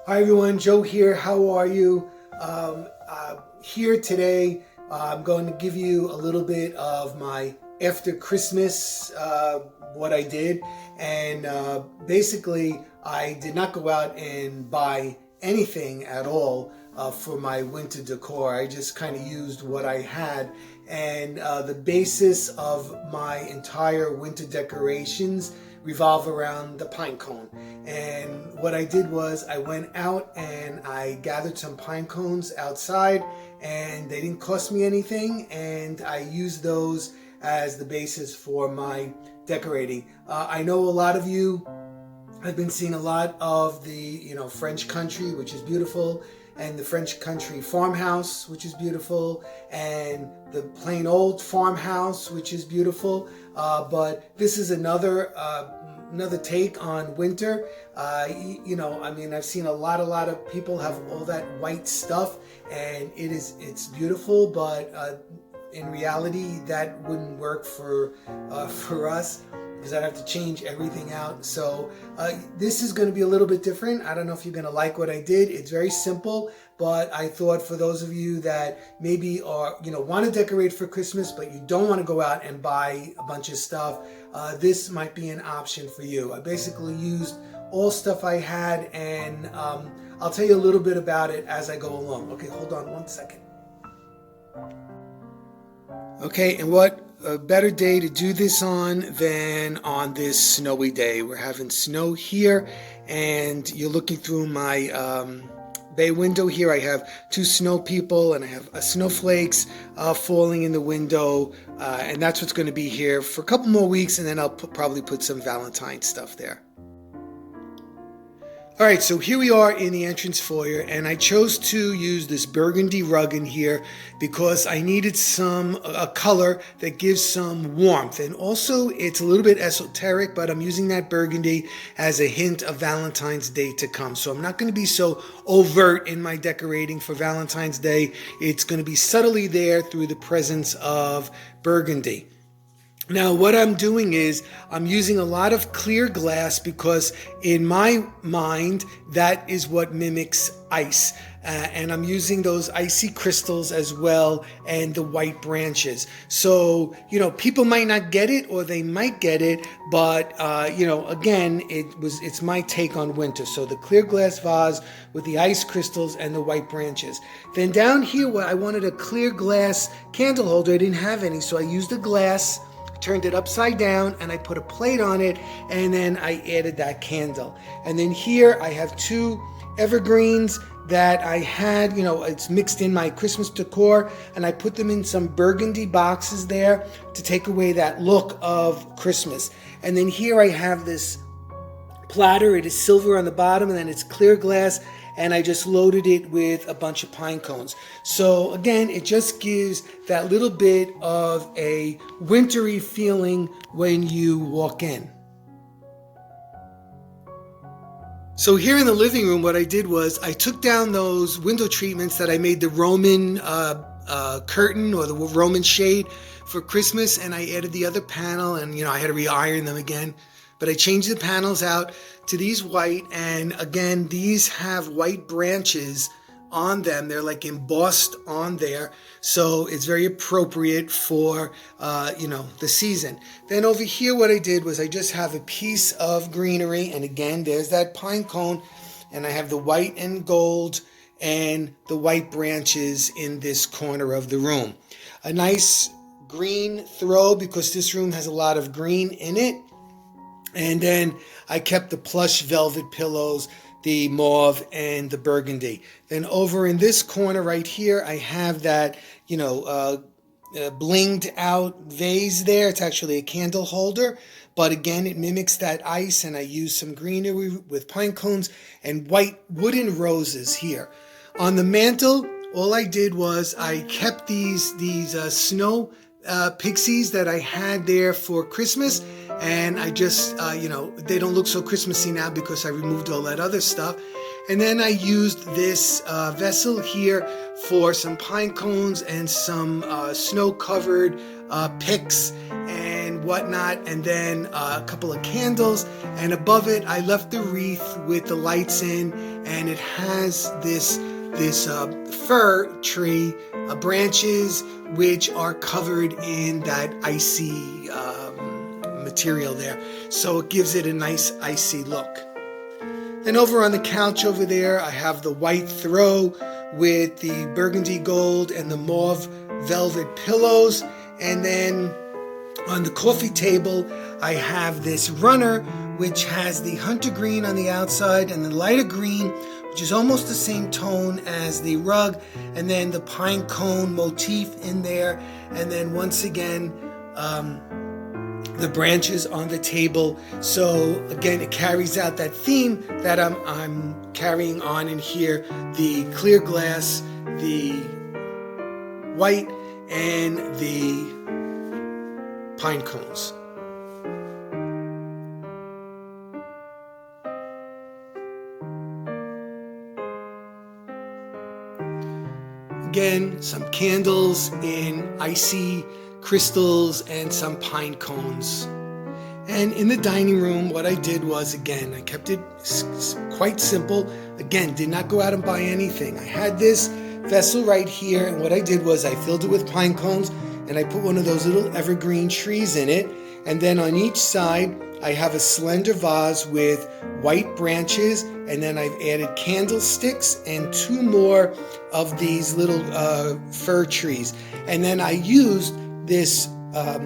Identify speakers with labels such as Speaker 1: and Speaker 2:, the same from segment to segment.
Speaker 1: Hi everyone, Joe here. How are you? Here today, I'm going to give you a little bit of my after Christmas, what I did. And basically, I did not go out and buy anything at all for my winter decor. I just kind of used what I had. And the basis of my entire winter decorations revolve around the pine cone. And what I did was I went out and I gathered some pine cones outside, and they didn't cost me anything, and I used those as the basis for my decorating. I know a lot of you have been seeing a lot of the French country, which is beautiful, and the French country farmhouse, which is beautiful, and the plain old farmhouse, which is beautiful. But this is another take on winter. I've seen a lot of people have all that white stuff, and it's beautiful, but in reality, that wouldn't work for us, because I'd have to change everything out. So this is going to be a little bit different. I don't know if you're going to like what I did. It's very simple, but I thought for those of you that maybe want to decorate for Christmas, but you don't want to go out and buy a bunch of stuff, this might be an option for you. I basically used all stuff I had, and I'll tell you a little bit about it as I go along. Okay, hold on one second. Okay, and what a better day to do this on than on this snowy day. We're having snow here, and you're looking through my bay window here. I have two snow people, and I have snowflakes falling in the window, and that's what's going to be here for a couple more weeks, and then I'll probably put some Valentine's stuff there. All right, so here we are in the entrance foyer, and I chose to use this burgundy rug in here because I needed a color that gives some warmth, and also it's a little bit esoteric, but I'm using that burgundy as a hint of Valentine's Day to come. So I'm not going to be so overt in my decorating for Valentine's Day. It's going to be subtly there through the presence of burgundy. Now, what I'm doing is I'm using a lot of clear glass because in my mind, that is what mimics ice. And I'm using those icy crystals as well, and the white branches. So, people might not get it, or they might get it, but, again, it's my take on winter. So the clear glass vase with the ice crystals and the white branches. Then down here, I wanted a clear glass candle holder. I didn't have any, so I used a glass, turned it upside down, and I put a plate on it, and then I added that candle. And then here I have two evergreens that I had, it's mixed in my Christmas decor, and I put them in some burgundy boxes there to take away that look of Christmas. And then here I have this platter. It is silver on the bottom, and then it's clear glass, and I just loaded it with a bunch of pine cones. So again, it just gives that little bit of a wintry feeling when you walk in. So here in the living room, what I did was I took down those window treatments that I made the Roman curtain or the Roman shade for Christmas, and I added the other panel, and I had to re-iron them again. But I changed the panels out to these white, and again, these have white branches on them. They're like embossed on there, so it's very appropriate for, the season. Then over here, what I did was I just have a piece of greenery, and again, there's that pine cone, and I have the white and gold and the white branches in this corner of the room. A nice green throw, because this room has a lot of green in it. And then I kept the plush velvet pillows, the mauve and the burgundy. Then over in this corner right here, I have that, blinged out vase there. It's actually a candle holder, but again, it mimics that ice, and I used some greenery with pine cones and white wooden roses here. On the mantle, all I did was I kept these snow pixies that I had there for Christmas, and I just, they don't look so Christmassy now because I removed all that other stuff. And then I used this vessel here for some pine cones and some snow-covered picks, and whatnot, and then a couple of candles, and above it I left the wreath with the lights in, and it has this fir tree branches which are covered in that icy material there, so it gives it a nice icy look. Then over on the couch over there, I have the white throw with the burgundy gold and the mauve velvet pillows. And then on the coffee table, I have this runner, which has the hunter green on the outside and the lighter green, which is almost the same tone as the rug. And then the pine cone motif in there. And then once again, the branches on the table. So again, it carries out that theme that I'm carrying on in here: the clear glass, the white, and the pine cones. Again, some candles in icy crystals and some pine cones. And in the dining room, what I did was, again, I kept it quite simple. Again, did not go out and buy anything. I had this vessel right here, and what I did was I filled it with pine cones, and I put one of those little evergreen trees in it. And then on each side, I have a slender vase with white branches, and then I've added candlesticks and 2 more of these little fir trees. And then I used this a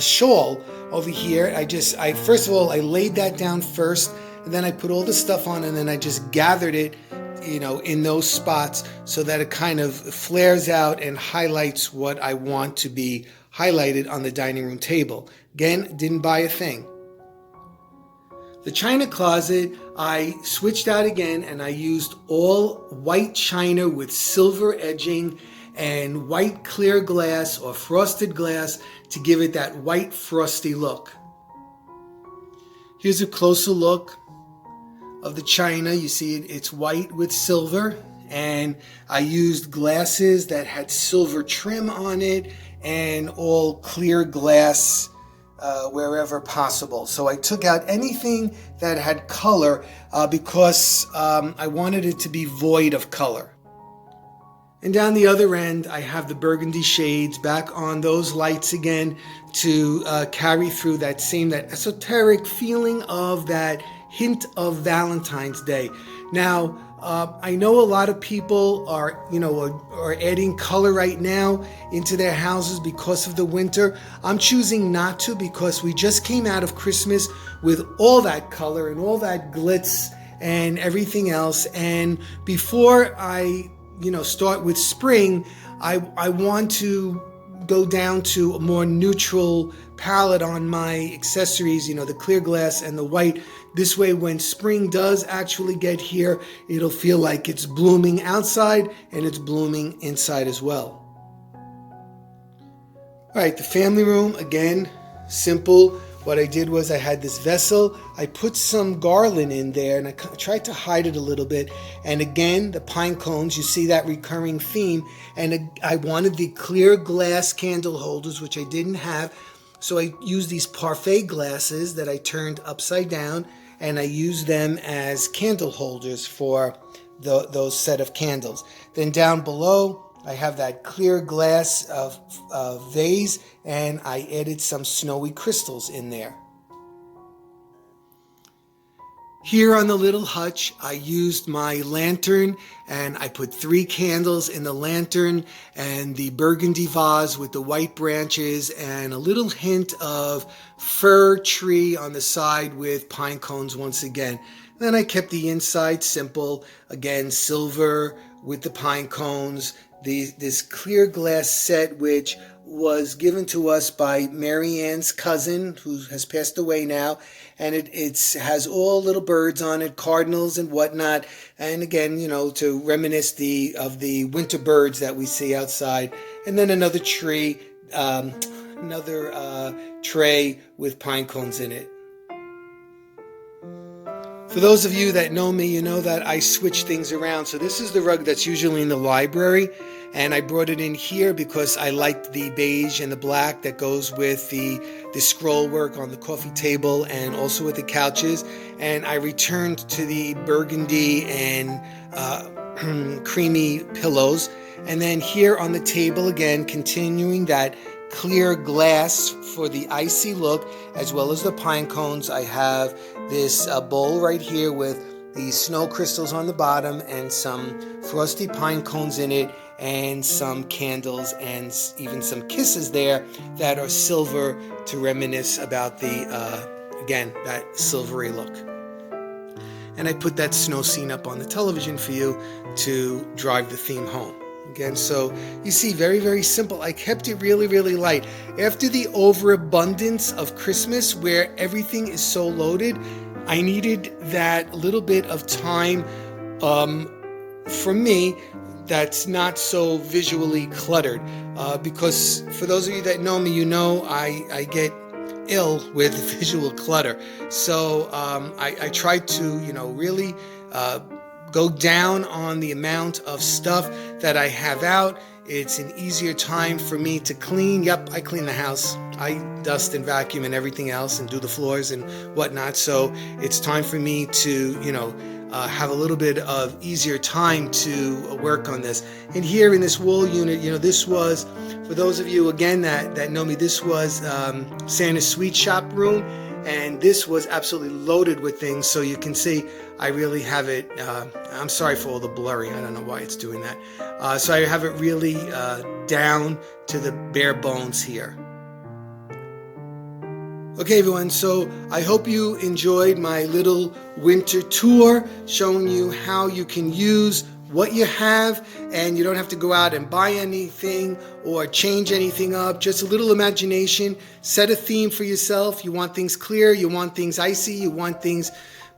Speaker 1: shawl over here. I first of all, I laid that down first, and then I put all the stuff on, and then I just gathered it, in those spots so that it kind of flares out and highlights what I want to be highlighted on the dining room table. Again, didn't buy a thing. The china closet, I switched out again, and I used all white china with silver edging and white clear glass or frosted glass to give it that white frosty look. Here's a closer look of the china. You see it's white with silver, and I used glasses that had silver trim on it and all clear glass wherever possible. So I took out anything that had color because I wanted it to be void of color. And down the other end, I have the burgundy shades back on those lights again to carry through that esoteric feeling of that hint of Valentine's Day. Now, I know a lot of people are adding color right now into their houses because of the winter. I'm choosing not to, because we just came out of Christmas with all that color and all that glitz and everything else. And before I start with spring, I want to go down to a more neutral palette on my accessories, the clear glass and the white. This way, when spring does actually get here, it'll feel like it's blooming outside and it's blooming inside as well. All right, the family room, again, simple. What I did was I had this vessel, I put some garland in there, and I tried to hide it a little bit. And again, the pine cones, you see that recurring theme. And I wanted the clear glass candle holders, which I didn't have. So I used these parfait glasses that I turned upside down, and I used them as candle holders for those set of candles. Then down below, I have that clear glass of vase, and I added some snowy crystals in there. Here on the little hutch, I used my lantern, and I put 3 candles in the lantern and the burgundy vase with the white branches and a little hint of fir tree on the side with pine cones once again. Then I kept the inside simple, again, silver with the pine cones, this clear glass set, which was given to us by Mary Ann's cousin, who has passed away now, and it has all little birds on it, cardinals and whatnot, and again, to reminisce of the winter birds that we see outside. And then another tree, tray with pine cones in it. For For those of you that know me, you know that I switch things around. So this is the rug that's usually in the library, and I brought it in here because I liked the beige and the black that goes with the scroll work on the coffee table and also with the couches. And I returned to the burgundy and creamy pillows. And then here on the table again, continuing that clear glass for the icy look, as well as the pine cones. I have this bowl right here with the snow crystals on the bottom and some frosty pine cones in it, and some candles and even some kisses there that are silver to reminisce about the again, that silvery look. And I put that snow scene up on the television for you to drive the theme home. Again, so you see, very, very simple. I kept it really, really light. After the overabundance of Christmas where everything is so loaded, I needed that little bit of time for me that's not so visually cluttered. Because for those of you that know me, you know I get ill with visual clutter. So I try to, really go down on the amount of stuff that I have out. It's an easier time for me to clean. Yep, I clean the house. I dust and vacuum and everything else and do the floors and whatnot. So it's time for me to, have a little bit of easier time to work on this. And here in this wall unit, this was, for those of you again that know me, this was Santa's sweet shop room. And this was absolutely loaded with things. So you can see I really have it, I'm sorry for all the blurring. I don't know why it's doing that. So I have it really down to the bare bones here. Okay, everyone, so I hope you enjoyed my little winter tour showing you how you can use what you have, and you don't have to go out and buy anything or change anything up. Just a little imagination. Set a theme for yourself. You want things clear, you want things icy, you want things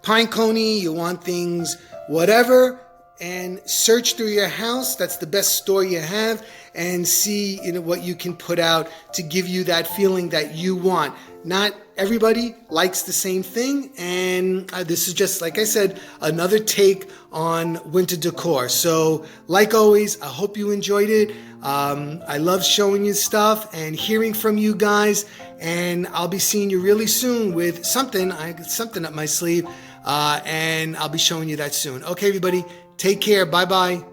Speaker 1: pine coney, you want things whatever, and search through your house. That's the best store you have, and see what you can put out to give you that feeling that you want. Not everybody likes the same thing, and this is just, like I said, another take on winter decor. So like always, I hope you enjoyed it. I love showing you stuff and hearing from you guys, and I'll be seeing you really soon with something. I got something up my sleeve, and I'll be showing you that soon. Okay, everybody, take care. Bye-bye.